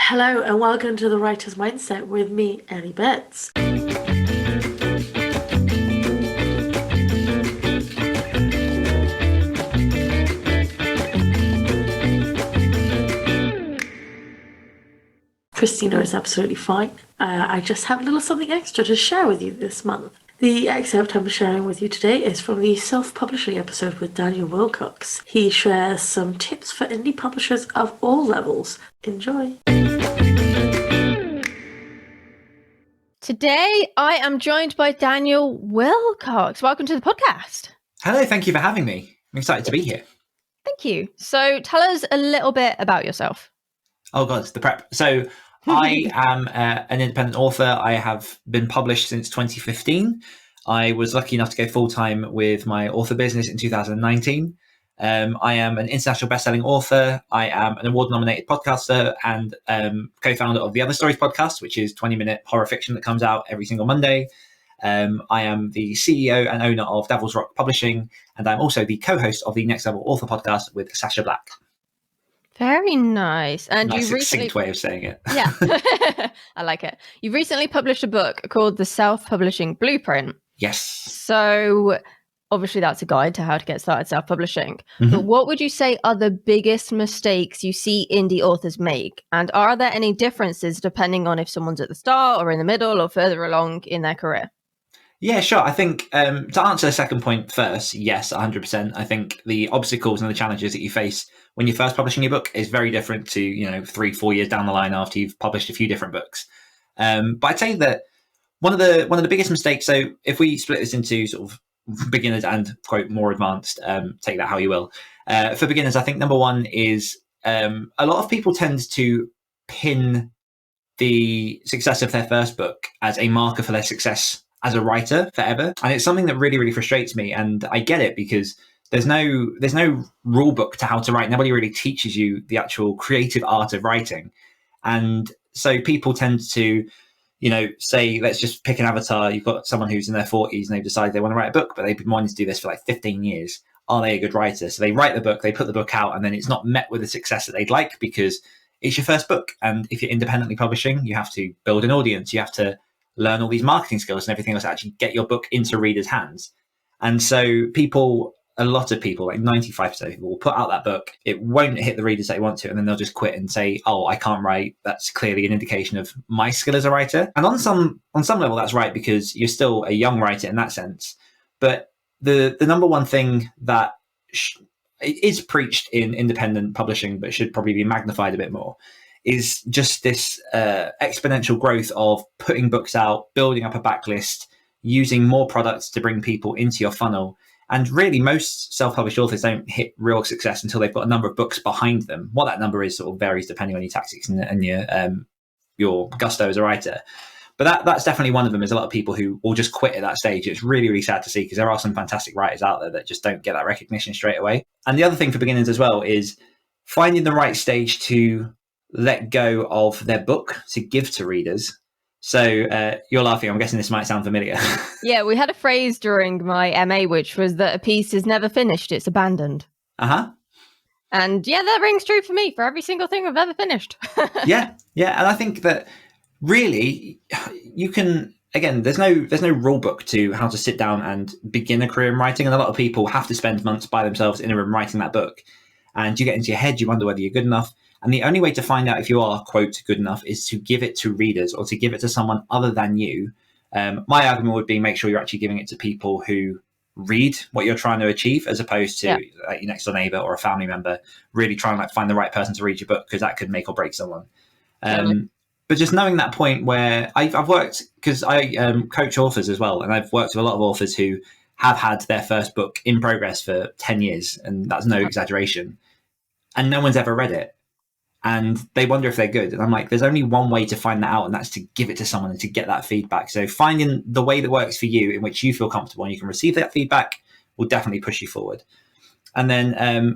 Hello and welcome to the Writer's Mindset with me, Ellie Betts. Christina is absolutely fine. I just have a little something extra to share with you this month. The excerpt I'm sharing with you today is from the self-publishing episode with Daniel Willcocks. He shares some tips for indie publishers of all levels. Enjoy. Today, I am joined by Daniel Willcocks. Welcome to the podcast. Hello, thank you for having me. I'm excited to be here. Thank you. So tell us a little bit about yourself. Oh God, the prep. So I am an independent author. I have been published since 2015. I was lucky enough to go full-time with my author business in 2019. I am an international best-selling author. I am an award-nominated podcaster and co-founder of the Other Stories podcast, which is 20-minute horror fiction that comes out every single Monday. I am the CEO and owner of Devil's Rock Publishing, and I'm also the co-host of the Next Level Author podcast with Sasha Black. Very nice. And nice, you recently... succinct way of saying it. Yeah, I like it. You've recently published a book called The Self-Publishing Blueprint. Yes. So obviously that's a guide to how to get started self-publishing. Mm-hmm. But what would you say are the biggest mistakes you see indie authors make? And are there any differences depending on if someone's at the start or in the middle or further along in their career? Yeah, sure. I think to answer the second point first, yes, 100%. I think the obstacles and the challenges that you face when you're first publishing your book is very different to, 3-4 years down the line after you've published a few different books. But I'd say that one of the biggest mistakes, so if we split this into sort of beginners and, quote, more advanced, take that how you will. For beginners, I think number one is a lot of people tend to pin the success of their first book as a marker for their success as a writer forever. And it's something that really, really frustrates me. And I get it because there's no rule book to how to write. Nobody really teaches you the actual creative art of writing. And so people tend to, say, let's just pick an avatar. You've got someone who's in their 40s and they've decided they want to write a book, but they've been wanting to do this for like 15 years. Are they a good writer? So they write the book, they put the book out, and then it's not met with the success that they'd like because it's your first book. And if you're independently publishing, you have to build an audience. You have to learn all these marketing skills and everything else to actually get your book into readers' hands. And so a lot of people, like 95% of people will put out that book. It won't hit the readers that they want to, and then they'll just quit and say, oh, I can't write. That's clearly an indication of my skill as a writer. And on some level, that's right, because you're still a young writer in that sense. But the number one thing that is preached in independent publishing, but should probably be magnified a bit more, is just this exponential growth of putting books out, building up a backlist, using more products to bring people into your funnel. And really, most self-published authors don't hit real success until they've got a number of books behind them. What that number is sort of varies depending on your tactics and your gusto as a writer. But that's definitely one of them, is a lot of people who will just quit at that stage. It's really, really sad to see because there are some fantastic writers out there that just don't get that recognition straight away. And the other thing for beginners as well is finding the right stage to let go of their book to give to readers. So you're laughing. I'm guessing this might sound familiar. Yeah, we had a phrase during my MA, which was that a piece is never finished, it's abandoned. Uh-huh. And yeah, that rings true for me for every single thing I've ever finished. Yeah. And I think that really you can, again, there's no rule book to how to sit down and begin a career in writing. And a lot of people have to spend months by themselves in a room writing that book. And you get into your head, you wonder whether you're good enough. And the only way to find out if you are, quote, good enough is to give it to readers or to give it to someone other than you. My argument would be make sure you're actually giving it to people who read what you're trying to achieve, as opposed to your next door neighbor or a family member. Really try and find the right person to read your book, because that could make or break someone. But just knowing that point where I've worked, because I coach authors as well, and I've worked with a lot of authors who have had their first book in progress for 10 years, and that's no exaggeration. And no one's ever read it. And they wonder if they're good. And I'm like, there's only one way to find that out, and that's to give it to someone and to get that feedback. So finding the way that works for you, in which you feel comfortable and you can receive that feedback, will definitely push you forward. And then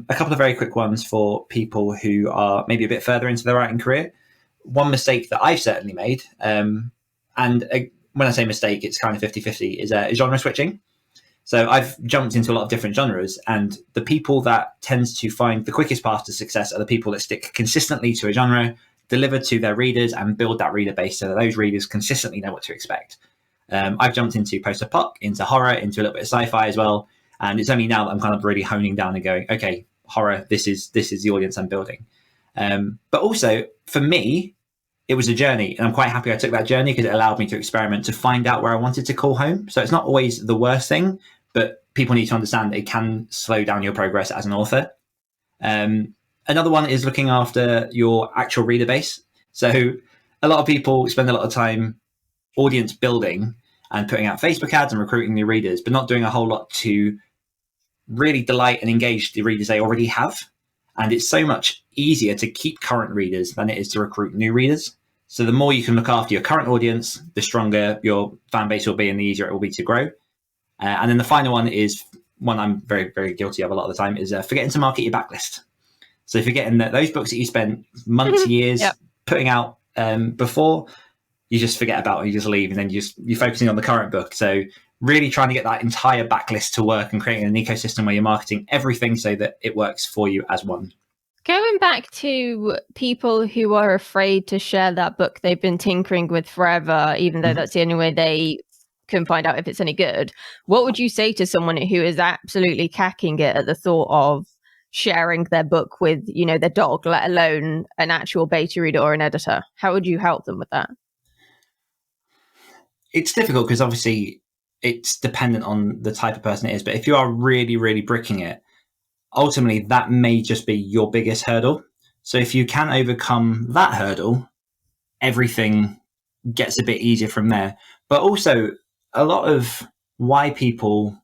a couple of very quick ones for people who are maybe a bit further into their writing career. One mistake that I've certainly made, and when I say mistake, it's kind of 50-50, is genre switching. So I've jumped into a lot of different genres, and the people that tend to find the quickest path to success are the people that stick consistently to a genre, deliver to their readers and build that reader base so that those readers consistently know what to expect. I've jumped into post-apoc, into horror, into a little bit of sci-fi as well. And it's only now that I'm kind of really honing down and going, okay, horror, this is the audience I'm building. But also, for me, it was a journey. And I'm quite happy I took that journey because it allowed me to experiment to find out where I wanted to call home. So it's not always the worst thing, but people need to understand that it can slow down your progress as an author. Another one is looking after your actual reader base. So a lot of people spend a lot of time audience building and putting out Facebook ads and recruiting new readers, but not doing a whole lot to really delight and engage the readers they already have. And it's so much easier to keep current readers than it is to recruit new readers. So the more you can look after your current audience, the stronger your fan base will be and the easier it will be to grow. And then the final one is one I'm very, very guilty of a lot of the time is forgetting to market your backlist. So forgetting that those books that you spent months, years putting out before, you just forget about it, you just leave, and then you're focusing on the current book. So really trying to get that entire backlist to work and creating an ecosystem where you're marketing everything so that it works for you as one. Going back to people who are afraid to share that book they've been tinkering with forever, even though that's the only way they can find out if it's any good, what would you say to someone who is absolutely cacking it at the thought of sharing their book with, their dog, let alone an actual beta reader or an editor? How would you help them with that? It's difficult because obviously it's dependent on the type of person it is. But if you are really, really bricking it, ultimately that may just be your biggest hurdle. So if you can overcome that hurdle, everything gets a bit easier from there. But also a lot of why people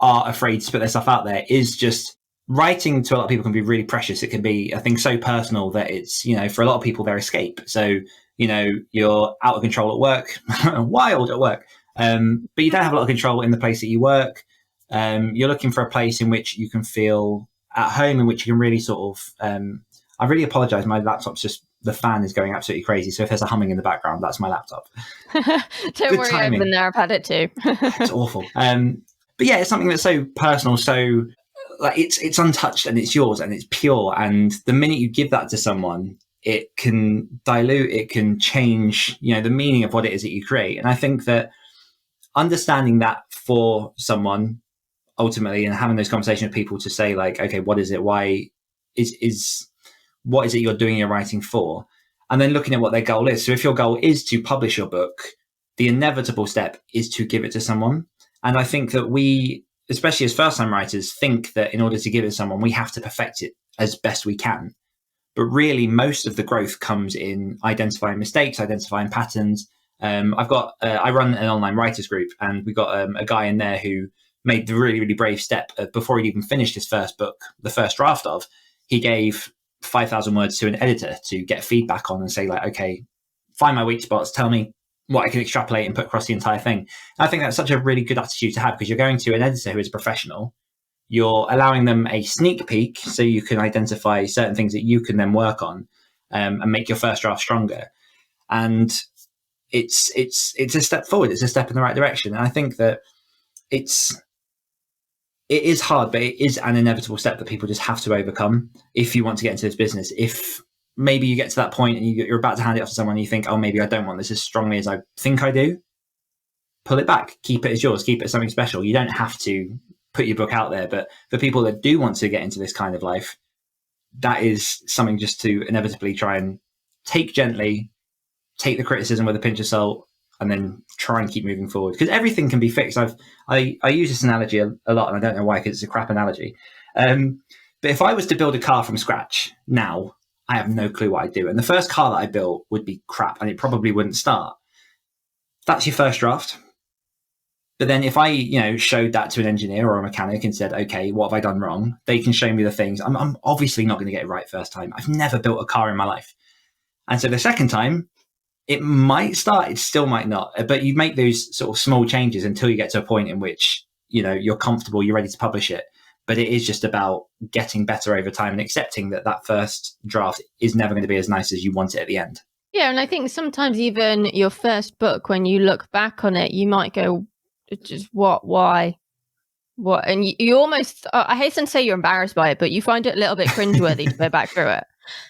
are afraid to put their stuff out there is just writing to a lot of people can be really precious. It can be a thing so personal that it's, for a lot of people, their escape. So, you're out of control at work, wild at work, but you don't have a lot of control in the place that you work. You're looking for a place in which you can feel at home, in which you can really sort of, I really apologize. My laptop's the fan is going absolutely crazy. So if there's a humming in the background, that's my laptop. Don't worry, I've been there. I've had it too. It's awful. But yeah, it's something that's so personal. So like it's untouched and it's yours and it's pure. And the minute you give that to someone, it can dilute, it can change, the meaning of what it is that you create. And I think that understanding that for someone ultimately and having those conversations with people to say like, okay, what is it? Why is what is it you're doing your writing for? And then looking at what their goal is. So if your goal is to publish your book, the inevitable step is to give it to someone. And I think that we, especially as first-time writers, think that in order to give it to someone, we have to perfect it as best we can. But really, most of the growth comes in identifying mistakes, identifying patterns. I run an online writers group, and we got a guy in there who made the really, really brave step before he'd even finished his first book, the first draft of. He gave 5,000 words to an editor to get feedback on and say like, okay, find my weak spots, tell me what I can extrapolate and put across the entire thing. And I think that's such a really good attitude to have because you're going to an editor who is a professional. You're allowing them a sneak peek so you can identify certain things that you can then work on and make your first draft stronger. And it's a step forward. It's a step in the right direction. And I think that it is hard, but it is an inevitable step that people just have to overcome if you want to get into this business. If maybe you get to that point and you're about to hand it off to someone and you think, oh, maybe I don't want this as strongly as I think I do, pull it back, keep it as yours, keep it as something special. You don't have to put your book out there, but for people that do want to get into this kind of life, that is something just to inevitably try and take gently, take the criticism with a pinch of salt, and then try and keep moving forward. Because everything can be fixed. I use this analogy a lot, and I don't know why, because it's a crap analogy. But if I was to build a car from scratch now, I have no clue what I'd do. And the first car that I built would be crap, and it probably wouldn't start. That's your first draft. But then if I, showed that to an engineer or a mechanic and said, okay, what have I done wrong? They can show me the things. I'm obviously not going to get it right first time. I've never built a car in my life. And so the second time, it might start, it still might not. But you make those sort of small changes until you get to a point in which, you're comfortable, you're ready to publish it. But it is just about getting better over time and accepting that first draft is never going to be as nice as you want it at the end. Yeah, and I think sometimes even your first book, when you look back on it, you might go, just what, why, what? And you almost, I hasten to say you're embarrassed by it, but you find it a little bit cringeworthy to go back through it.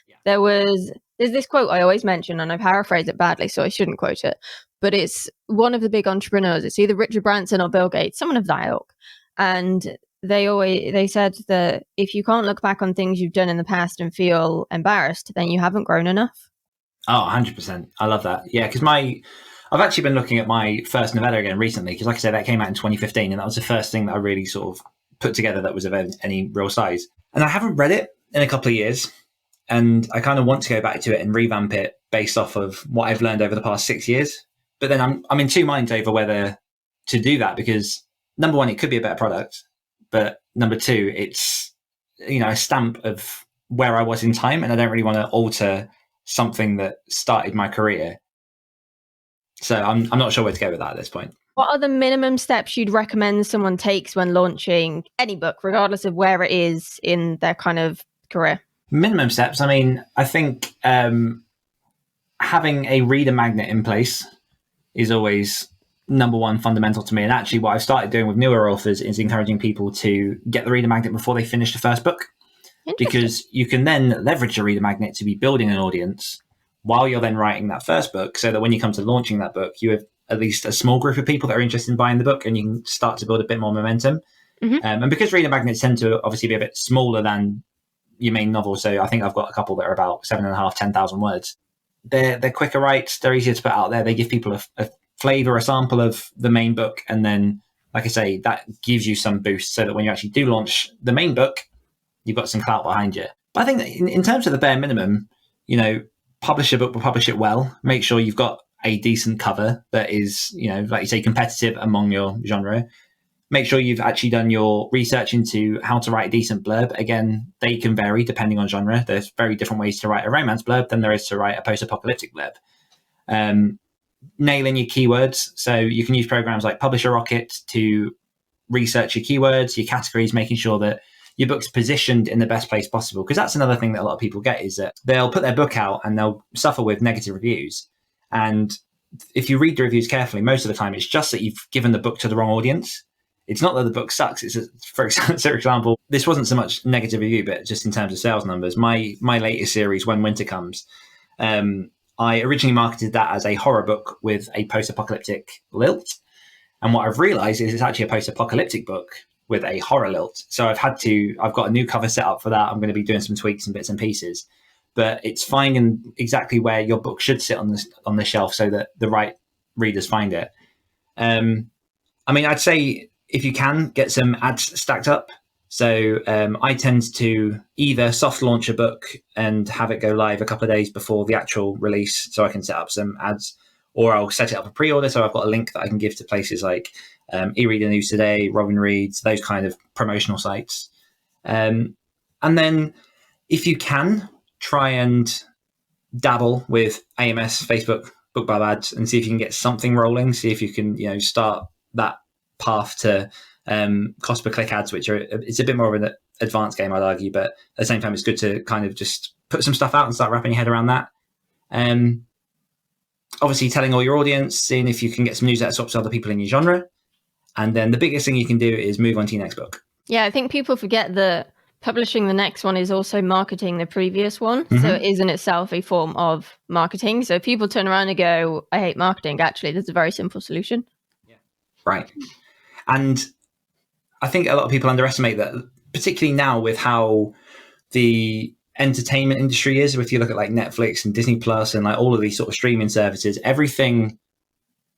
Yeah. There was There's this quote I always mention, and I paraphrase it badly, so I shouldn't quote it. But it's one of the big entrepreneurs. It's either Richard Branson or Bill Gates, someone of that ilk. And they said that if you can't look back on things you've done in the past and feel embarrassed, then you haven't grown enough. Oh, 100%. I love that. Yeah, because I've actually been looking at my first novella again recently, because like I said, that came out in 2015, and that was the first thing that I really sort of put together that was of any real size. And I haven't read it in a couple of years, and I kind of want to go back to it and revamp it based off of what I've learned over the past 6 years. But then I'm in two minds over whether to do that, because number one, it could be a better product, but number two, it's, you know, a stamp of where I was in time, and I don't really want to alter something that started my career. So I'm not sure where to go with that at this point. What are the minimum steps you'd recommend someone takes when launching any book, regardless of where it is in their kind of career? Minimum steps. I mean, I think having a reader magnet in place is always number one fundamental to me. And actually what I've started doing with newer authors is encouraging people to get the reader magnet before they finish the first book, because you can then leverage the reader magnet to be building an audience while you're then writing that first book, so that when you come to launching that book, you have at least a small group of people that are interested in buying the book, and you can start to build a bit more momentum. And because reader magnets tend to obviously be a bit smaller than your main novel, so I think I've got a couple that are about 7.5, 10,000 words. They're quicker writes, they're easier to put out there. They give people a flavor, a sample of the main book, and then, like I say, that gives you some boost, so that when you actually do launch the main book, you've got some clout behind you. But I think that in terms of the bare minimum, you know, publish a book, but publish it well. Make sure you've got a decent cover that is, you know, like you say, competitive among your genre. Make sure you've actually done your research into how to write a decent blurb. Again, they can vary depending on genre. There's very different ways to write a romance blurb than there is to write a post-apocalyptic blurb. Nail in your keywords. So you can use programs like Publisher Rocket to research your keywords, your categories, making sure that your book's positioned in the best place possible. Because that's another thing that a lot of people get, is that they'll put their book out and they'll suffer with negative reviews. And if you read the reviews carefully, most of the time it's just that you've given the book to the wrong audience. It's not that the book sucks. It's for example, this wasn't so much negative review, but just in terms of sales numbers. My latest series, When Winter Comes, I originally marketed that as a horror book with a post-apocalyptic lilt. And what I've realized is it's actually a post-apocalyptic book with a horror lilt. So I've got a new cover set up for that. I'm going to be doing some tweaks and bits and pieces, but it's finding exactly where your book should sit on the shelf so that the right readers find it. I mean, I'd say if you can, get some ads stacked up. So I tend to either soft launch a book and have it go live a couple of days before the actual release, so I can set up some ads, or I'll set it up for pre-order. So I've got a link that I can give to places like eReader News Today, Robin Reads, those kind of promotional sites. And then if you can, try and dabble with AMS, Facebook, BookBub ads, and see if you can get something rolling. See if you can, you know, start that path to cost per click ads, which are, it's a bit more of an advanced game, I'd argue, but at the same time, it's good to kind of just put some stuff out and start wrapping your head around that. Obviously, telling all your audience, seeing if you can get some newsletter swaps to other people in your genre. And then the biggest thing you can do is move on to your next book. Yeah, I think people forget that publishing the next one is also marketing the previous one. So it is in itself a form of marketing. So if people turn around and go, I hate marketing, actually, there's a very simple solution. Yeah. Right. And I think a lot of people underestimate that, particularly now with how the entertainment industry is. If you look at like Netflix and Disney Plus and like all of these sort of streaming services, everything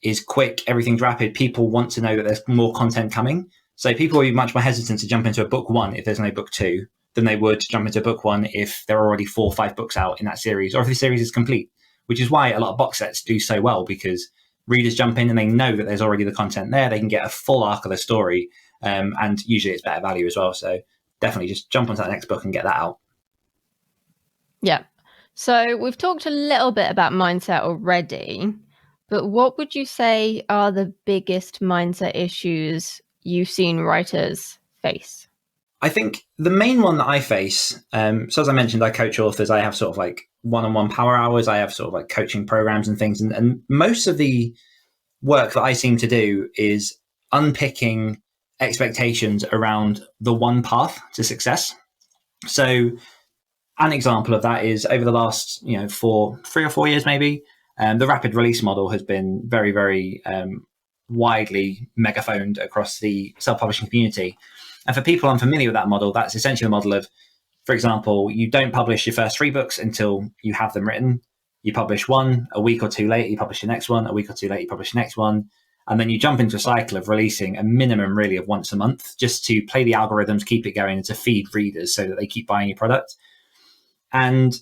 is quick, everything's rapid. People want to know that there's more content coming. So people will be much more hesitant to jump into a book one if there's no book two than they would to jump into a book one if there are already 4 or 5 books out in that series, or if the series is complete, which is why a lot of box sets do so well, because readers jump in and they know that there's already the content there. They can get a full arc of the story, and usually it's better value as well. So definitely just jump onto that next book and get that out. Yeah. So we've talked a little bit about mindset already, but what would you say are the biggest mindset issues you've seen writers face? I think the main one that I face, so as I mentioned, I coach authors. I have sort of like one-on-one power hours. I have sort of like coaching programs and things. And most of the work that I seem to do is unpicking expectations around the one path to success. So an example of that is over the last 3 or 4 years maybe, the rapid release model has been very, very widely megaphoned across the self-publishing community. And for people unfamiliar with that model, that's essentially a model of, for example, you don't publish your first 3 books until you have them written. You publish one, a week or 2 later, you publish the next one, a week or 2 later, you publish the next one. And then you jump into a cycle of releasing a minimum really of once a month, just to play the algorithms, keep it going, and to feed readers so that they keep buying your product. And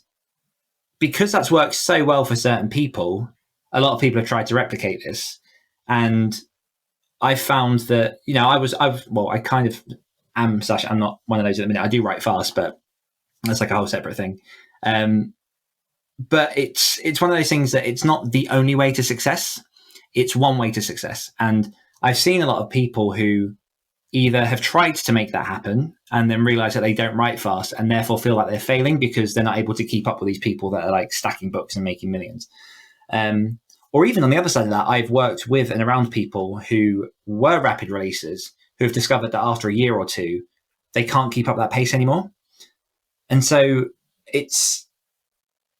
because that's worked so well for certain people, a lot of people have tried to replicate this. And I found that, I kind of am / I'm not one of those at the minute. I do write fast, but that's like a whole separate thing. But it's one of those things that it's not the only way to success. It's one way to success. And I've seen a lot of people who either have tried to make that happen and then realize that they don't write fast and therefore feel like they're failing because they're not able to keep up with these people that are like stacking books and making millions. Or even on the other side of that, I've worked with and around people who were rapid releases who have discovered that after a year or two, they can't keep up that pace anymore. And so it's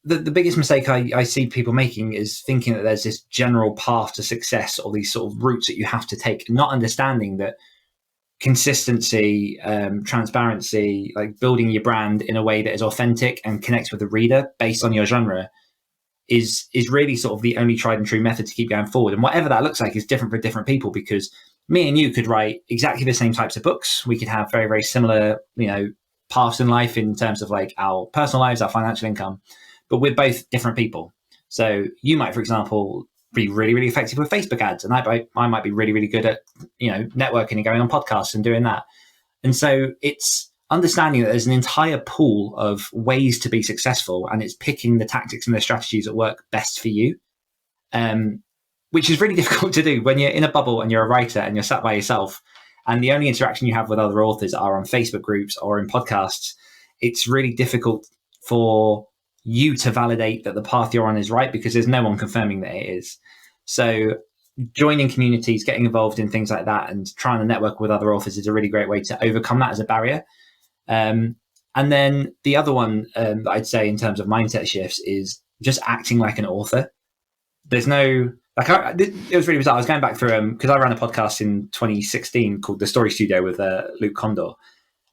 the biggest mistake I see people making is thinking that there's this general path to success or these sort of routes that you have to take, not understanding that consistency, transparency, like building your brand in a way that is authentic and connects with the reader based on your genre is really sort of the only tried and true method to keep going forward. And whatever that looks like is different for different people, because me and you could write exactly the same types of books. We could have very, very similar, paths in life in terms of like our personal lives, our financial income, but we're both different people. So you might, for example, be really, really effective with Facebook ads, and I might be really, really good at, networking and going on podcasts and doing that. And so it's understanding that there's an entire pool of ways to be successful, and it's picking the tactics and the strategies that work best for you, which is really difficult to do when you're in a bubble and you're a writer and you're sat by yourself, and the only interaction you have with other authors are on Facebook groups or in podcasts. It's really difficult for you to validate that the path you're on is right because there's no one confirming that it is. So joining communities, getting involved in things like that and trying to network with other authors is a really great way to overcome that as a barrier. And then the other one that I'd say in terms of mindset shifts is just acting like an author. There's no, it was really bizarre. I was going back through, because I ran a podcast in 2016 called The Story Studio with Luke Condor.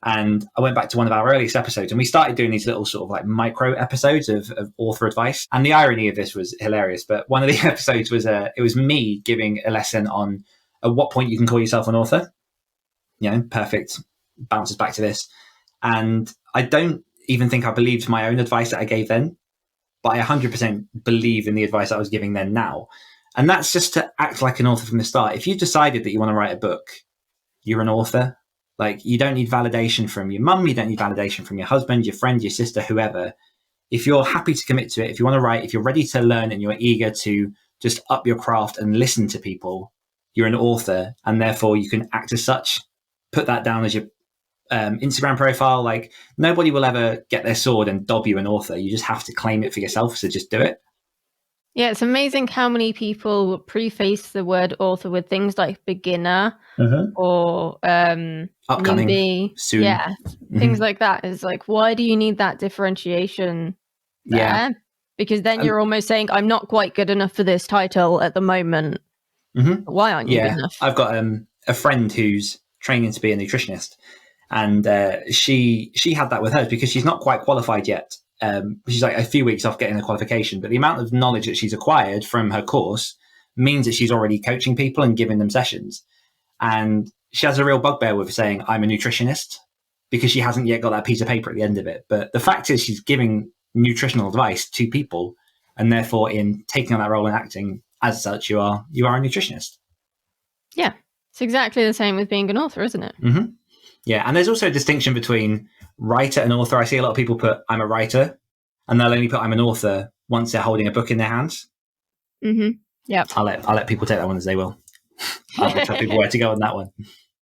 And I went back to one of our earliest episodes and we started doing these little sort of like micro episodes of author advice. And the irony of this was hilarious. But one of the episodes was, it was me giving a lesson on at what point you can call yourself an author. Perfect. Bounces back to this. And I don't even think I believed my own advice that I gave then, but I 100% believe in the advice I was giving then now. And that's just to act like an author from the start. If you've decided that you want to write a book, you're an author. Like, you don't need validation from your mum, you don't need validation from your husband, your friend, your sister, whoever. If you're happy to commit to it, if you want to write, if you're ready to learn and you're eager to just up your craft and listen to people, you're an author, and therefore you can act as such. Put that down as your Instagram profile. Like, nobody will ever get their sword and dob you an author. You just have to claim it for yourself, so just do it. Yeah, it's amazing how many people preface the word author with things like beginner or upcoming, newbie. soon. Yeah, things like that. It's like, why do you need that differentiation there? Yeah. Because then you're almost saying, I'm not quite good enough for this title at the moment. Why aren't you good enough? I've got a friend who's training to be a nutritionist, and she had that with hers because she's not quite qualified yet. She's like a few weeks off getting the qualification, but the amount of knowledge that she's acquired from her course means that she's already coaching people and giving them sessions. And she has a real bugbear with saying, I'm a nutritionist, because she hasn't yet got that piece of paper at the end of it. But the fact is she's giving nutritional advice to people, and therefore in taking on that role and acting as such, you are a nutritionist. Yeah. It's exactly the same with being an author, isn't it? Yeah. And there's also a distinction between writer and author. I see a lot of people put I'm a writer, and they'll only put I'm an author once they're holding a book in their hands. Yeah. I'll let people take that one as they will. I'll tell people where to go on that one.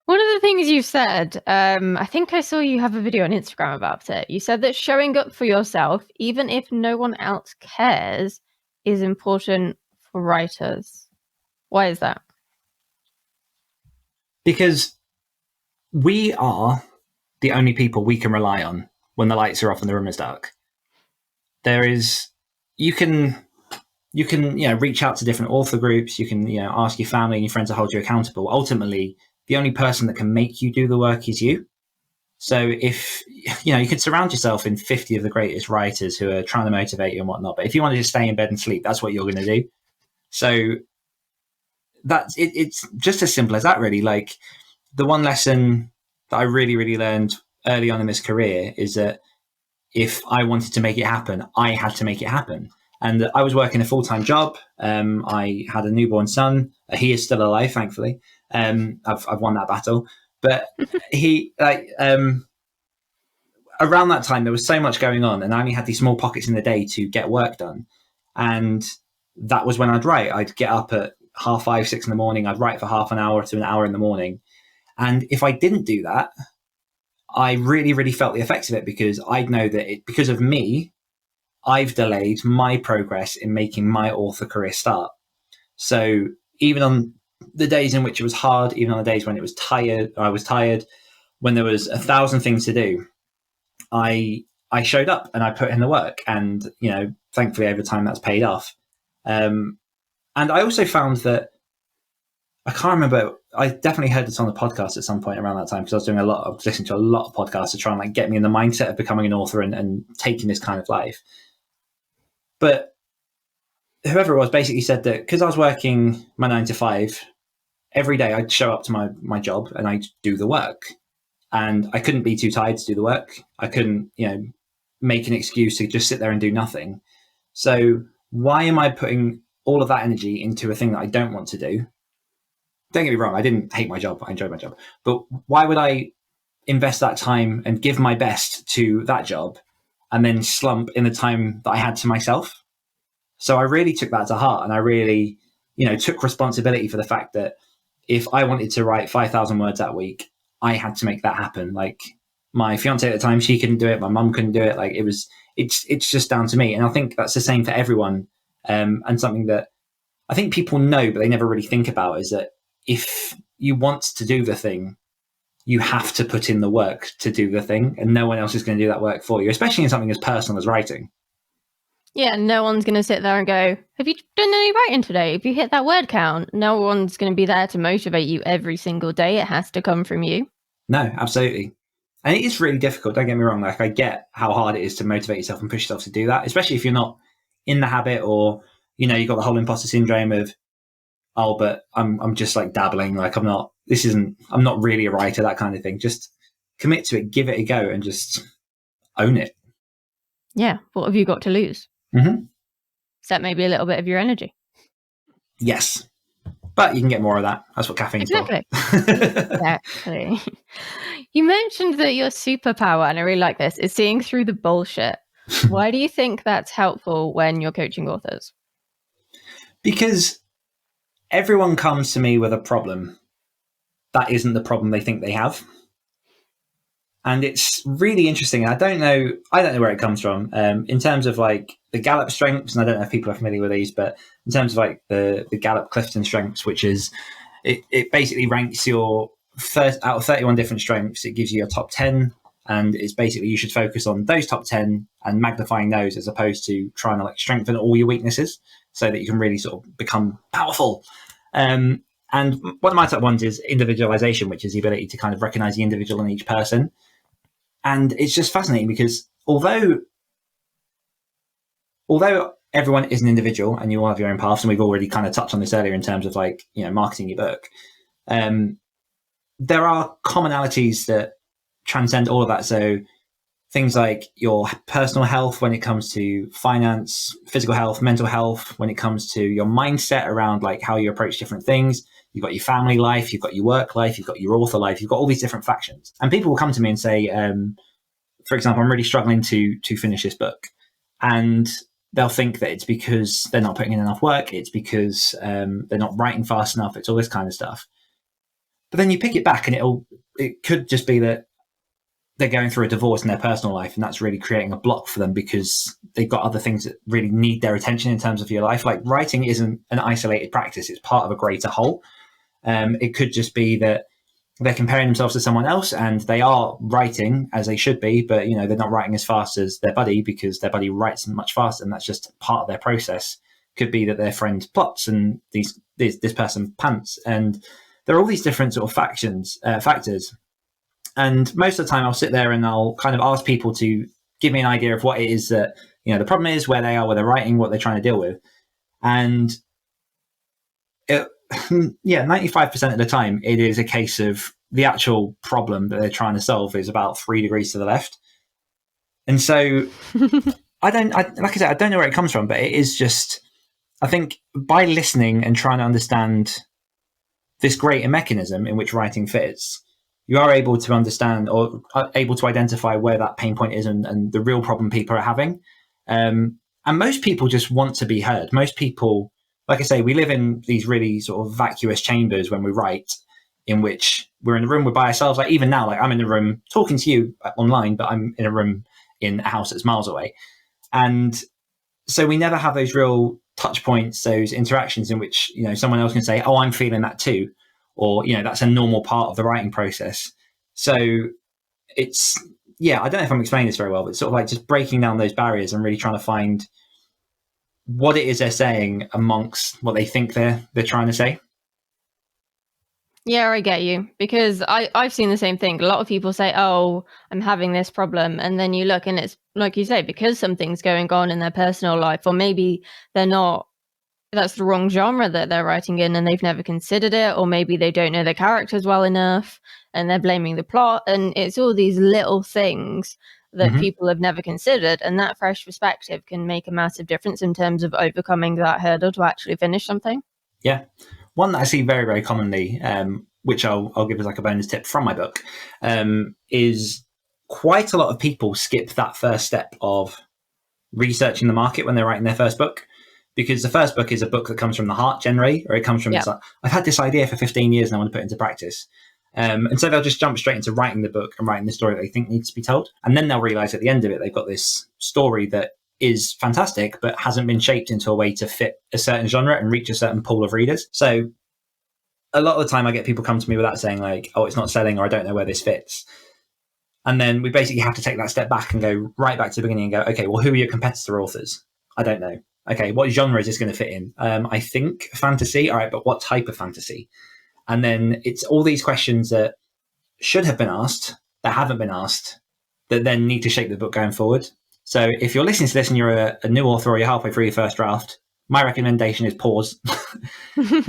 One of the things you said, I think I saw you have a video on Instagram about it. You said that showing up for yourself, even if no one else cares, is important for writers. Why is that? Because we are the only people we can rely on when the lights are off and the room is dark. you can reach out to different author groups. You can ask your family and your friends to hold you accountable. Ultimately, the only person that can make you do the work is you. So if you could surround yourself in 50 of the greatest writers who are trying to motivate you and whatnot, but if you want to just stay in bed and sleep, that's what you're going to do. So it's just as simple as that, really. Like, the one lesson that I really, really learned early on in this career is that if I wanted to make it happen, I had to make it happen. And I was working a full-time job. I had a newborn son. He is still alive, thankfully. I've won that battle. But around that time, there was so much going on, and I only had these small pockets in the day to get work done. And that was when I'd write. I'd get up at 5:30, 6 in the morning. I'd write for half an hour to an hour in the morning. And if I didn't do that, I really, really felt the effects of it, because I'd know that because of me, I've delayed my progress in making my author career start. So even on the days in which it was hard, even on the days when I was tired, when there was 1,000 things to do, I showed up and I put in the work, and thankfully over time that's paid off. And I also found that, I can't remember, I definitely heard this on the podcast at some point around that time, because I was listening to a lot of podcasts to try and get me in the mindset of becoming an author and taking this kind of life. But whoever it was basically said that because I was working my 9 to 5, every day I'd show up to my job and I'd do the work. And I couldn't be too tired to do the work. I couldn't, make an excuse to just sit there and do nothing. So why am I putting all of that energy into a thing that I don't want to do? Don't get me wrong, I didn't hate my job. I enjoyed my job. But why would I invest that time and give my best to that job and then slump in the time that I had to myself? So I really took that to heart, and I really, took responsibility for the fact that if I wanted to write 5,000 words that week, I had to make that happen. Like, my fiance at the time, she couldn't do it. My mum couldn't do it. Like, it's just down to me. And I think that's the same for everyone. And something that I think people know, but they never really think about, is that if you want to do the thing, you have to put in the work to do the thing, and no one else is going to do that work for you, especially in something as personal as writing. Yeah, no one's going to sit there and go, have you done any writing today? Have you hit that word count? No one's going to be there to motivate you every single day. It has to come from you. No, absolutely. And it is really difficult. Don't get me wrong. Like, I get how hard it is to motivate yourself and push yourself to do that, especially if you're not in the habit, or, you've got the whole imposter syndrome of, oh, but I'm just like dabbling. Like, I'm not really a writer, that kind of thing. Just commit to it, give it a go, and just own it. Yeah. What have you got to lose? Mm-hmm. Set maybe a little bit of your energy. Yes. But you can get more of that. That's what caffeine's Exactly. for. Exactly. You mentioned that your superpower, and I really like this, is seeing through the bullshit. Why do you think that's helpful when you're coaching authors? Because everyone comes to me with a problem that isn't the problem they think they have. And it's really interesting. I don't know where it comes from. In terms of like the Gallup strengths, and I don't know if people are familiar with these, but in terms of like the Gallup Clifton strengths, which is it basically ranks your first out of 31 different strengths. It gives you a top 10, and it's basically you should focus on those top 10 and magnifying those, as opposed to trying to like strengthen all your weaknesses so that you can really sort of become powerful. And one of my top ones is individualization, which is the ability to kind of recognize the individual in each person. And it's just fascinating because although everyone is an individual and you all have your own paths, and we've already kind of touched on this earlier in terms of like, marketing your book, there are commonalities that transcend all of that. So things like your personal health when it comes to finance, physical health, mental health, when it comes to your mindset around like how you approach different things. You've got your family life, you've got your work life, you've got your author life, you've got all these different factions. And people will come to me and say, for example, I'm really struggling to finish this book. And they'll think that it's because they're not putting in enough work. It's because they're not writing fast enough. It's all this kind of stuff. But then you pick it back and it could just be that they're going through a divorce in their personal life, and that's really creating a block for them because they've got other things that really need their attention in terms of your life. Like, writing isn't an isolated practice. It's part of a greater whole. It could just be that they're comparing themselves to someone else, and they are writing as they should be, but they're not writing as fast as their buddy because their buddy writes much faster, and that's just part of their process. Could be that their friend plots and this person pants, and there are all these different sort of factors. And most of the time, I'll sit there and I'll kind of ask people to give me an idea of what it is that the problem is, where they are, where they're writing, what they're trying to deal with, and 95% of the time, it is a case of the actual problem that they're trying to solve is about 3 degrees to the left. And so I don't know where it comes from, but it is just, I think by listening and trying to understand this greater mechanism in which writing fits, you are able to understand or are able to identify where that pain point is and the real problem people are having. And most people just want to be heard. Most people, like I say, we live in these really sort of vacuous chambers when we write, in which we're in a room, we're by ourselves. Like even now, like I'm in a room talking to you online, but I'm in a room in a house that's miles away. And so we never have those real touch points, those interactions in which, someone else can say, oh, I'm feeling that too. Or, that's a normal part of the writing process. So it's, I don't know if I'm explaining this very well, but it's sort of like just breaking down those barriers and really trying to find what it is they're saying amongst what they think they're trying to say. Yeah, I get you, because I've seen the same thing. A lot of people say, oh, I'm having this problem. And then you look and it's like you say, because something's going on in their personal life, or maybe that's the wrong genre that they're writing in and they've never considered it, or maybe they don't know their characters well enough and they're blaming the plot. And it's all these little things that people have never considered, and that fresh perspective can make a massive difference in terms of overcoming that hurdle to actually finish something. Yeah. One that I see very, very commonly, which I'll give as like a bonus tip from my book, is quite a lot of people skip that first step of researching the market when they're writing their first book. Because the first book is a book that comes from the heart generally, or it comes from, like, I've had this idea for 15 years and I want to put it into practice. And so they'll just jump straight into writing the book and writing the story that they think needs to be told. And then they'll realize at the end of it, they've got this story that is fantastic, but hasn't been shaped into a way to fit a certain genre and reach a certain pool of readers. So a lot of the time I get people come to me with that saying like, oh, it's not selling, or I don't know where this fits. And then we basically have to take that step back and go right back to the beginning and go, okay, well, who are your competitor authors? I don't know. Okay, what genre is this going to fit in? I think fantasy. All right, but what type of fantasy? And then it's all these questions that should have been asked, that haven't been asked, that then need to shape the book going forward. So if you're listening to this and you're a new author or you're halfway through your first draft, my recommendation is pause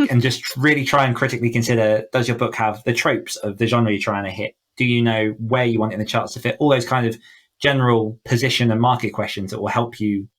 and just really try and critically consider, does your book have the tropes of the genre you're trying to hit? Do you know where you want it in the charts to fit? All those kind of general position and market questions that will help you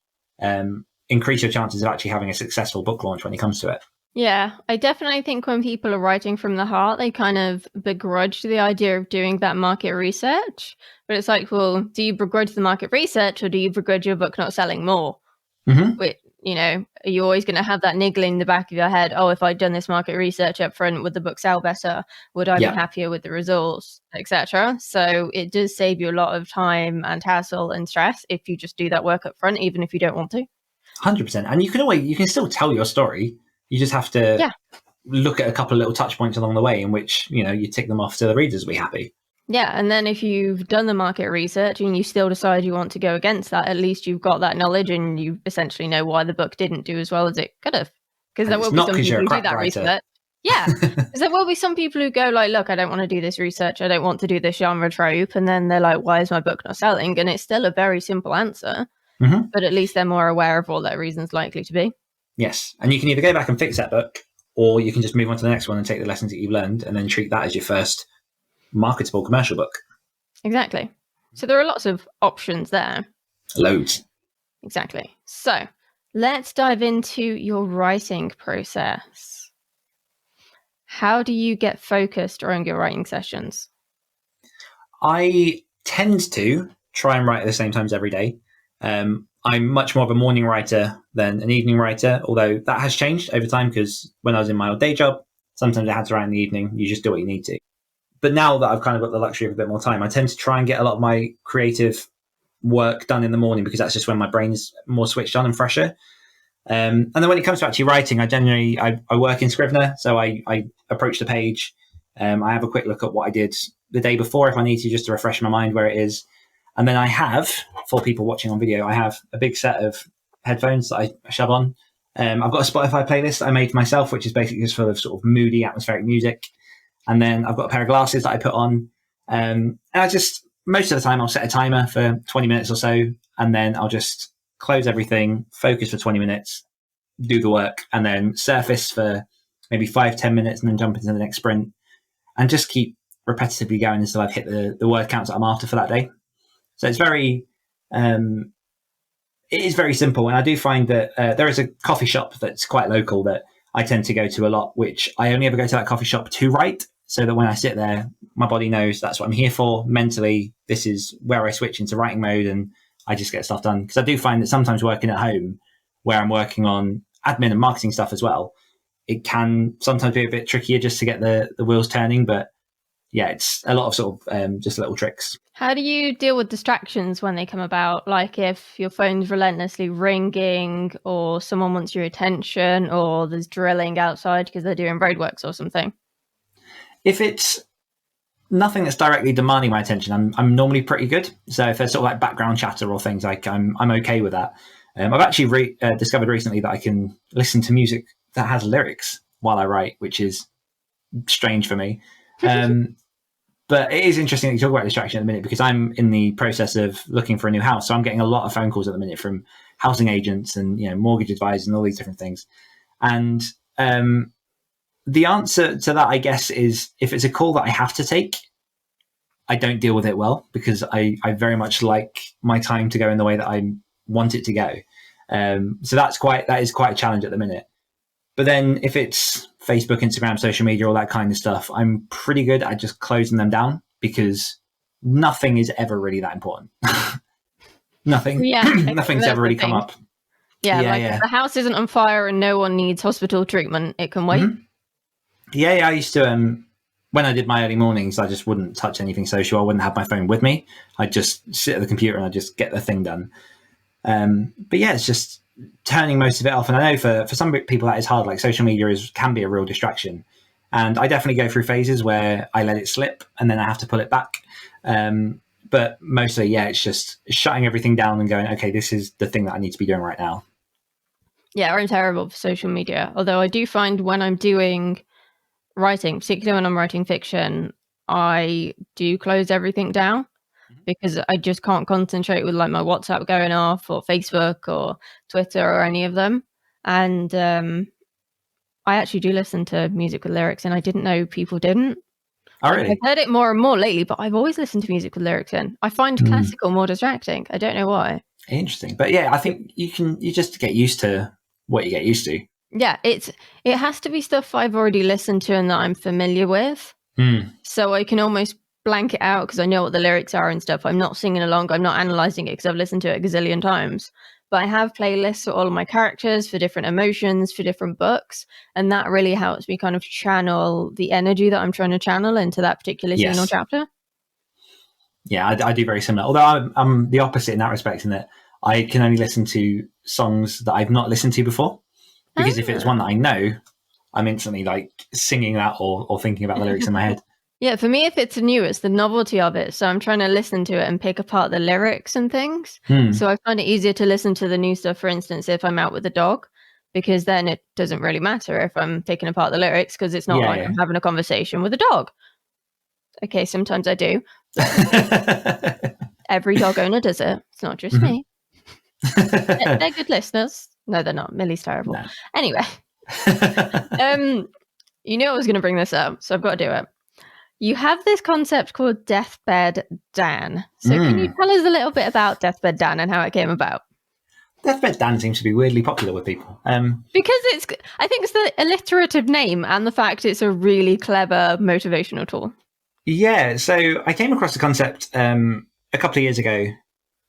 increase your chances of actually having a successful book launch when it comes to it. Yeah, I definitely think when people are writing from the heart, they kind of begrudge the idea of doing that market research. But it's like, well, do you begrudge the market research, or do you begrudge your book not selling more? Which, are you always going to have that niggling in the back of your head? Oh, if I'd done this market research up front, would the book sell better? Would I be happier with the results, etc.? So it does save you a lot of time and hassle and stress if you just do that work up front, even if you don't want to. 100%. And you can still tell your story. You just have to look at a couple of little touch points along the way in which, you tick them off so the readers will be happy. Yeah, and then if you've done the market research and you still decide you want to go against that, at least you've got that knowledge and you essentially know why the book didn't do as well as it could have. Because there will be some people who do that research. Yeah, because there will be some people who go like, look, I don't want to do this research. I don't want to do this genre trope. And then they're like, why is my book not selling? And it's still a very simple answer. But at least they're more aware of what their reason's likely to be. Yes. And you can either go back and fix that book, or you can just move on to the next one and take the lessons that you've learned and then treat that as your first marketable commercial book. Exactly. So there are lots of options there. Loads. Exactly. So let's dive into your writing process. How do you get focused during your writing sessions? I tend to try and write at the same times every day. I'm much more of a morning writer than an evening writer, although that has changed over time because when I was in my old day job, sometimes I had to write in the evening. You just do what you need to. But now that I've kind of got the luxury of a bit more time, I tend to try and get a lot of my creative work done in the morning because that's just when my brain's more switched on and fresher. And then when it comes to actually writing, I work in Scrivener. So I approach the page I have a quick look at what I did the day before if I need to, just to refresh my mind where it is. And then I have, for people watching on video, I have a big set of headphones that I shove on. I've got a Spotify playlist I made myself, which is basically just full of sort of moody, atmospheric music. And then I've got a pair of glasses that I put on. And I just, most of the time, I'll set a timer for 20 minutes or so. And then I'll just close everything, focus for 20 minutes, do the work, and then surface for maybe 5-10 minutes, and then jump into the next sprint. And just keep repetitively going until I've hit the word counts that I'm after for that day. So it's very, it is very simple. And I do find that there is a coffee shop that's quite local that I tend to go to a lot, which I only ever go to that coffee shop to write, so that when I sit there, my body knows that's what I'm here for. Mentally, this is where I switch into writing mode and I just get stuff done. Because I do find that sometimes working at home, where I'm working on admin and marketing stuff as well, it can sometimes be a bit trickier just to get the wheels turning. But yeah, it's a lot of sort of just little tricks. How do you deal with distractions when they come about? Like if your phone's relentlessly ringing, or someone wants your attention, or there's drilling outside because they're doing roadworks or something? If it's nothing that's directly demanding my attention, I'm normally pretty good. So if there's sort of like background chatter or things, like I'm okay with that. I've actually discovered recently that I can listen to music that has lyrics while I write, which is strange for me. But it is interesting that you talk about distraction at the minute, because I'm in the process of looking for a new house. So I'm getting a lot of phone calls at the minute from housing agents and, mortgage advisors and all these different things. And the answer to that, I guess, is if it's a call that I have to take, I don't deal with it well, because I very much like my time to go in the way that I want it to go. So that is quite a challenge at the minute. But then if it's Facebook, Instagram, social media, all that kind of stuff, I'm pretty good at just closing them down, because nothing is ever really that important. Nothing. Yeah, Nothing's ever really come up. Yeah, if the house isn't on fire and no one needs hospital treatment, it can wait. Mm-hmm. Yeah, I used to, when I did my early mornings, I just wouldn't touch anything social. I wouldn't have my phone with me. I'd just sit at the computer and I'd just get the thing done. But yeah, it's just turning most of it off. And I know for some people that is hard. Like social media can be a real distraction. And I definitely go through phases where I let it slip and then I have to pull it back. But mostly, yeah, it's just shutting everything down and going, okay, this is the thing that I need to be doing right now. Yeah, I'm terrible for social media. Although I do find when I'm doing writing, particularly when I'm writing fiction, I do close everything down, because I just can't concentrate with like my WhatsApp going off, or Facebook or Twitter or any of them. And I actually do listen to music with lyrics, and I didn't know people didn't. Oh, really? I've heard it more and more lately, but I've always listened to music with lyrics in. I find classical more distracting. I don't know why. Interesting. But yeah, I think you just get used to what you get used to. Yeah, it has to be stuff I've already listened to and that I'm familiar with. So I can almost blank it out because I know what the lyrics are and stuff. I'm not singing along. I'm not analysing it because I've listened to it a gazillion times. But I have playlists for all of my characters, for different emotions, for different books. And that really helps me kind of channel the energy that I'm trying to channel into that particular scene or chapter. Yeah, I do very similar. Although I'm the opposite in that respect, in that I can only listen to songs that I've not listened to before. Because if it's one that I know, I'm instantly like singing that or thinking about the lyrics in my head. Yeah, for me, if it's new, it's the novelty of it. So I'm trying to listen to it and pick apart the lyrics and things. So I find it easier to listen to the new stuff, for instance, if I'm out with the dog, because then it doesn't really matter if I'm picking apart the lyrics, because it's not I'm having a conversation with a dog. Okay, sometimes I do. Every dog owner does it. It's not just me. They're good listeners. No, they're not. Millie's terrible. No. Anyway, you knew I was going to bring this up, so I've got to do it. You have this concept called Deathbed Dan. So can you tell us a little bit about Deathbed Dan and how it came about? Deathbed Dan seems to be weirdly popular with people. Because I think it's the alliterative name and the fact it's a really clever motivational tool. Yeah, so I came across the concept a couple of years ago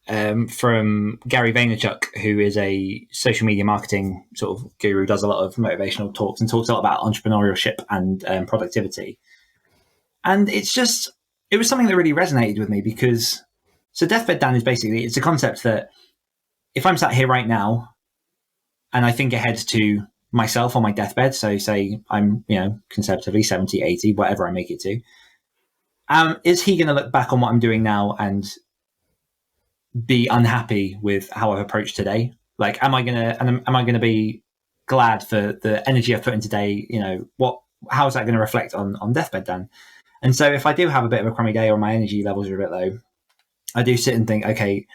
from Gary Vaynerchuk, who is a social media marketing sort of guru, does a lot of motivational talks and talks a lot about entrepreneurship and productivity. And it was something that really resonated with me, because so Deathbed Dan is basically, it's a concept that if I'm sat here right now and I think ahead to myself on my deathbed, so say I'm, conservatively 70, 80, whatever I make it to, is he going to look back on what I'm doing now and be unhappy with how I've approached today? Like, am I going to be glad for the energy I've put in today? How is that going to reflect on deathbed, Dan? And so if I do have a bit of a crummy day or my energy levels are a bit low, I do sit and think, okay,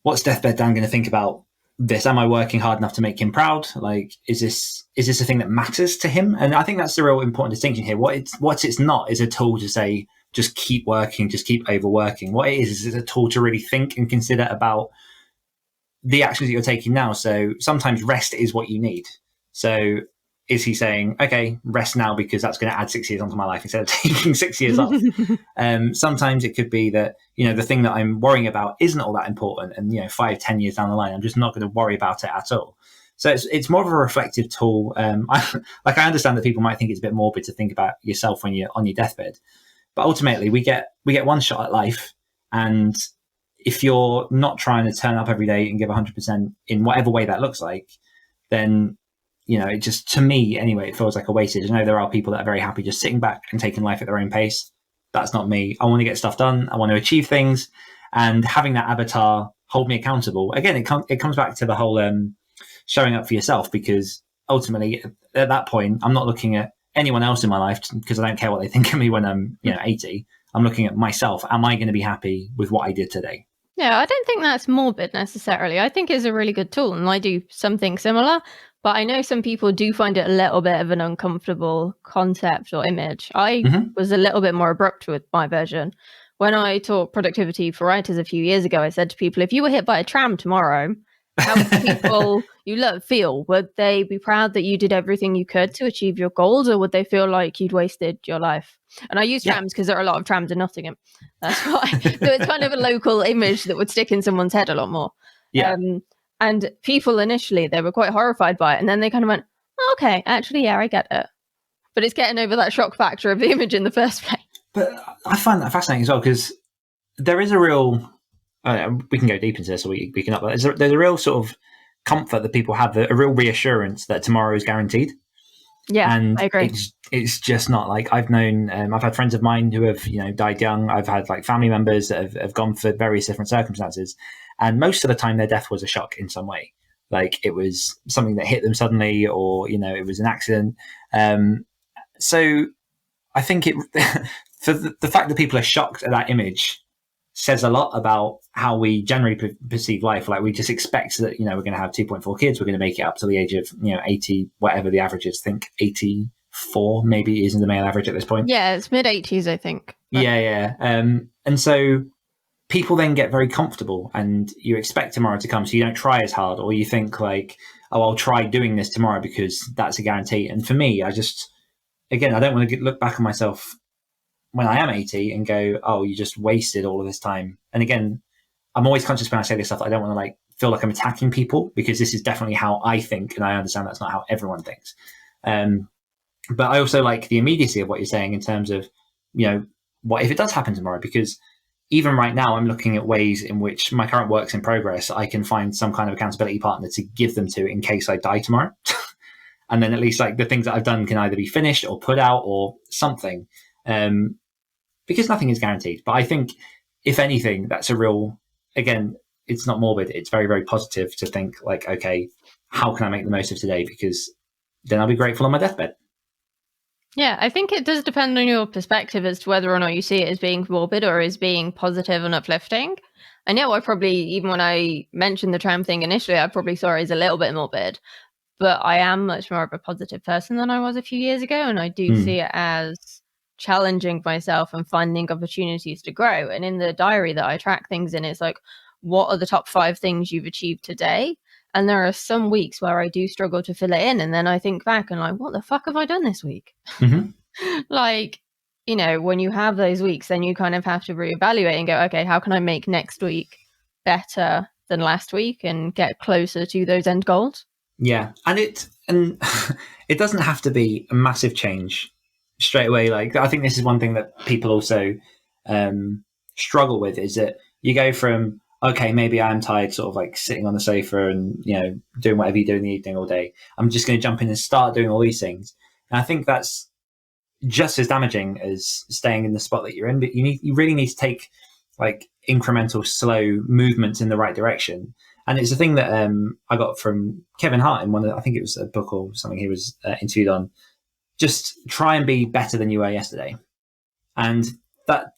what's deathbed Dan going to think about this? Am I working hard enough to make him proud? Like, is this a thing that matters to him? And I think that's the real important distinction here. What it's not is a tool to say, just keep working, just keep overworking. What it is a tool to really think and consider about the actions that you're taking now. So sometimes rest is what you need. So is he saying, okay, rest now because that's going to add 6 years onto my life instead of taking 6 years off? Sometimes it could be that, the thing that I'm worrying about isn't all that important. And, 5-10 years down the line, I'm just not going to worry about it at all. So it's more of a reflective tool. I understand that people might think it's a bit morbid to think about yourself when you're on your deathbed. But ultimately, we get one shot at life. And if you're not trying to turn up every day and give 100% in whatever way that looks like, then, it just, to me anyway, it feels like a wastage. I know there are people that are very happy just sitting back and taking life at their own pace. That's not me. I want to get stuff done. I want to achieve things. And having that avatar hold me accountable. Again, it comes back to the whole showing up for yourself, because ultimately at that point, I'm not looking at anyone else in my life because I don't care what they think of me when I'm 80. I'm looking at myself. Am I going to be happy with what I did today? Yeah, I don't think that's morbid necessarily. I think it's a really good tool, and I do something similar. But I know some people do find it a little bit of an uncomfortable concept or image. I was a little bit more abrupt with my version. When I taught productivity for writers a few years ago, I said to people, if you were hit by a tram tomorrow, how would people you love feel? Would they be proud that you did everything you could to achieve your goals, or would they feel like you'd wasted your life? And I use trams because there are a lot of trams in Nottingham. That's why. So it's kind of a local image that would stick in someone's head a lot more. Yeah. And people initially, they were quite horrified by it. And then they kind of went, oh, okay, actually, yeah, I get it. But it's getting over that shock factor of the image in the first place. But I find that fascinating as well, because there is a real, we can go deep into this, or we can up. There's a real sort of comfort that people have, a real reassurance that tomorrow is guaranteed. Yeah, and I agree. It's just not like I've known. I've had friends of mine who have died young. I've had like family members that have gone for various different circumstances, and most of the time their death was a shock in some way. Like it was something that hit them suddenly, or it was an accident. So I think it for the fact that people are shocked at that image says a lot about how we generally perceive life. Like we just expect that we're going to have 2.4 kids, we're going to make it up to the age of 80, whatever the average is. I think 84 maybe isn't the male average at this point. Yeah, it's mid-80s, I think. But... Yeah. And so people then get very comfortable, and you expect tomorrow to come, so you don't try as hard, or you think like, oh, I'll try doing this tomorrow because that's a guarantee. And for me, I don't want to look back on myself when I am 80 and go, oh, you just wasted all of this time. And again, I'm always conscious when I say this stuff, I don't want to feel like I'm attacking people, because this is definitely how I think, and I understand that's not how everyone thinks. But I also like the immediacy of what you're saying in terms of, what if it does happen tomorrow? Because even right now, I'm looking at ways in which my current work's in progress, I can find some kind of accountability partner to give them to in case I die tomorrow. And then at least the things that I've done can either be finished or put out or something. Because nothing is guaranteed. But I think, if anything, that's a real, again, it's not morbid. It's very, very positive to think okay, how can I make the most of today? Because then I'll be grateful on my deathbed. Yeah, I think it does depend on your perspective as to whether or not you see it as being morbid or as being positive and uplifting. I know I probably, even when I mentioned the tram thing initially, I probably saw it as a little bit morbid. But I am much more of a positive person than I was a few years ago. And I do see it as challenging myself and finding opportunities to grow. And in the diary that I track things in, it's like, what are the top 5 things you've achieved today? And there are some weeks where I do struggle to fill it in. And then I think back and what the fuck have I done this week? When you have those weeks, then you kind of have to reevaluate and go, okay, how can I make next week better than last week and get closer to those end goals? Yeah. And it doesn't have to be a massive change straight away. I think this is one thing that people also struggle with, is that you go from, okay, maybe I'm tired, sort of like sitting on the sofa and, you know, doing whatever you do in the evening all day. I'm just going to jump in and start doing all these things. And I think that's just as damaging as staying in the spot that you're in. But you really need to take like incremental, slow movements in the right direction. And it's a thing that I got from Kevin Hart in I think it was a book or something he was interviewed on. Just try and be better than you were yesterday. And that,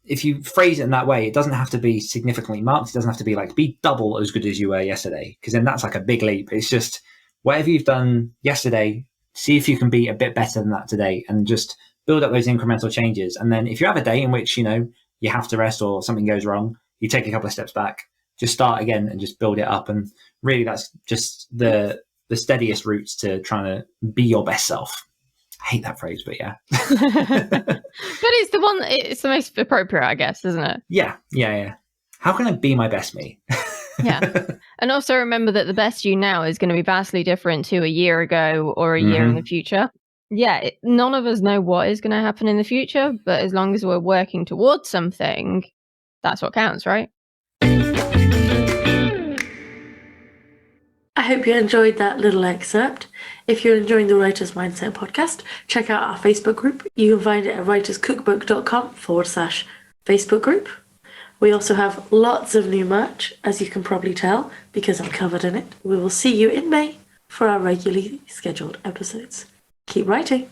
if you phrase it in that way, it doesn't have to be significantly marked. It doesn't have to be like, be double as good as you were yesterday, because then that's like a big leap. It's just whatever you've done yesterday, see if you can be a bit better than that today, and just build up those incremental changes. And then if you have a day in which, you know, you have to rest or something goes wrong, you take a couple of steps back, just start again and just build it up. And really that's just the steadiest route to trying to be your best self. I hate that phrase, but yeah. But it's the most appropriate, I guess, isn't it? Yeah. How can I be my best me? Yeah. And also remember that the best you now is going to be vastly different to a year ago or a year in the future. Yeah, none of us know what is going to happen in the future, but as long as we're working towards something, that's what counts, right? I hope you enjoyed that little excerpt. If you're enjoying the Writer's Mindset podcast, check out our Facebook group. You can find it at writerscookbook.com/Facebook group. We also have lots of new merch, as you can probably tell, because I'm covered in it. We will see you in May for our regularly scheduled episodes. Keep writing.